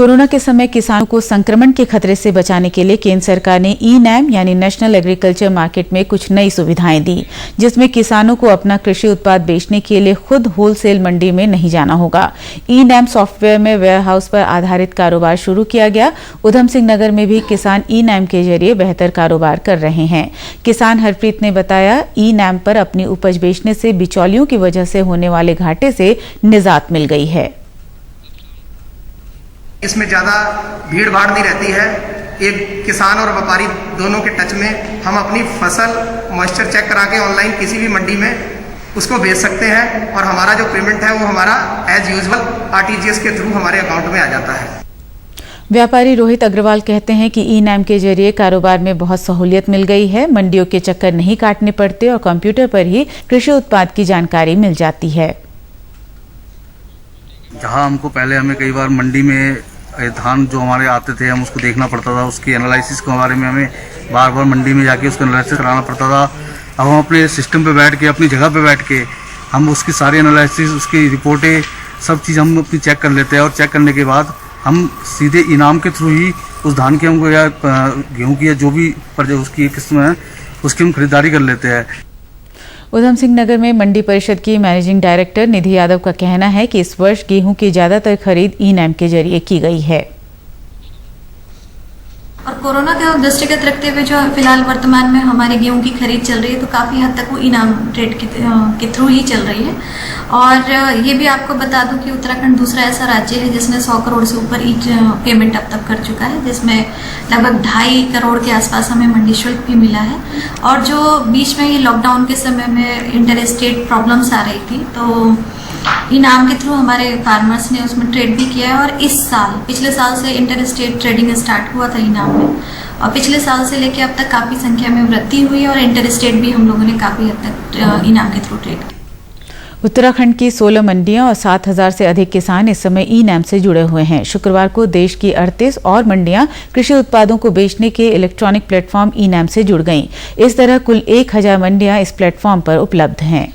Corona के समय किसानों को संक्रमण के खतरे से बचाने के लिए केंद्र सरकार ने ई-नैम यानी नेशनल एग्रीकल्चर मार्केट में कुछ नई सुविधाएं दी, जिसमें किसानों को अपना कृषि उत्पाद बेचने के लिए खुद होलसेल मंडी में नहीं जाना होगा। ई-नैम सॉफ्टवेयर में वेयरहाउस पर आधारित कारोबार शुरू किया गया। उधम सिंह नगर में भी किसान ई-नैम के जरिए बेहतर कारोबार कर रहे हैं। किसान हरप्रीत ने बताया, ई-नैम पर अपनी उपज बेचने से बिचौलियों की वजह से होने वाले घाटे से निजात मिल गई है। इसमें ज़्यादा भीड़ भाड़ नहीं रहती है। एक किसान और व्यापारी दोनों के टच में हम अपनी फसल मॉइस्चर चेक करा के ऑनलाइन किसी भी मंडी में उसको भेज सकते हैं और हमारा जो पेमेंट है वो हमारा एज यूजुअल आरटीजीएस के थ्रू हमारे अकाउंट में आ जाता है। व्यापारी रोहित अग्रवाल कहते हैं कि ई-नैम के जरिए कारोबार में बहुत सहूलियत मिल गई है। मंडियों के चक्कर नहीं काटने पड़ते और कंप्यूटर पर ही कृषि उत्पाद की जानकारी मिल जाती है। जहाँ हमको पहले हमें कई बार मंडी में धान जो हमारे आते थे हम उसको देखना पड़ता था, उसकी एनालिसिस के बारे में हमें बार बार मंडी में जाके उसका एनालिसिस कराना पड़ता था। अब हम अपने सिस्टम पे बैठ के अपनी जगह पे बैठ के हम उसकी सारी एनालिसिस, उसकी रिपोर्टें, सब चीज़ हम अपनी चेक कर लेते हैं और चेक करने के बाद हम सीधे इनाम के थ्रू ही उस धान की हमको या गेहूँ की या जो भी उसकी किस्म है उसकी हम खरीदारी कर लेते हैं। उधम सिंह नगर में मंडी परिषद की मैनेजिंग डायरेक्टर निधि यादव का कहना है कि इस वर्ष गेहूं की ज्यादातर खरीद ई-नैम के जरिए की गई है और कोरोना के दृष्टिगत रखते हुए जो फिलहाल वर्तमान में हमारे गेहूं की खरीद चल रही है तो काफ़ी हद तक वो ई-नैम ट्रेड के थ्रू ही चल रही है। और ये भी आपको बता दूं कि उत्तराखंड दूसरा ऐसा राज्य है जिसने 100 करोड़ से ऊपर ई पेमेंट अब तक कर चुका है, जिसमें लगभग 2.5 करोड़ के आसपास हमें मंडी शुल्क भी मिला है। और जो बीच में ये लॉकडाउन के समय में इंटर स्टेट प्रॉब्लम्स आ रही थी तो ई-नैम के थ्रू हमारे फार्मर्स ने उसमें ट्रेड भी किया है। और इस साल पिछले साल से इंटर स्टेट ट्रेडिंग स्टार्ट हुआ था ई-नैम में और पिछले साल से लेकर अब तक काफ़ी संख्या में वृद्धि हुई है और इंटर स्टेट भी हम लोगों ने काफ़ी हद तक ई-नैम के थ्रू ट्रेड किया। उत्तराखंड की 16 मंडियां और 7,000 से अधिक किसान इस समय ई-नैम से जुड़े हुए हैं। शुक्रवार को देश की 38 और मंडियां कृषि उत्पादों को बेचने के इलेक्ट्रॉनिक प्लेटफॉर्म ई-नैम से जुड़ गईं। इस तरह कुल 1,000 मंडियां इस प्लेटफॉर्म पर उपलब्ध हैं।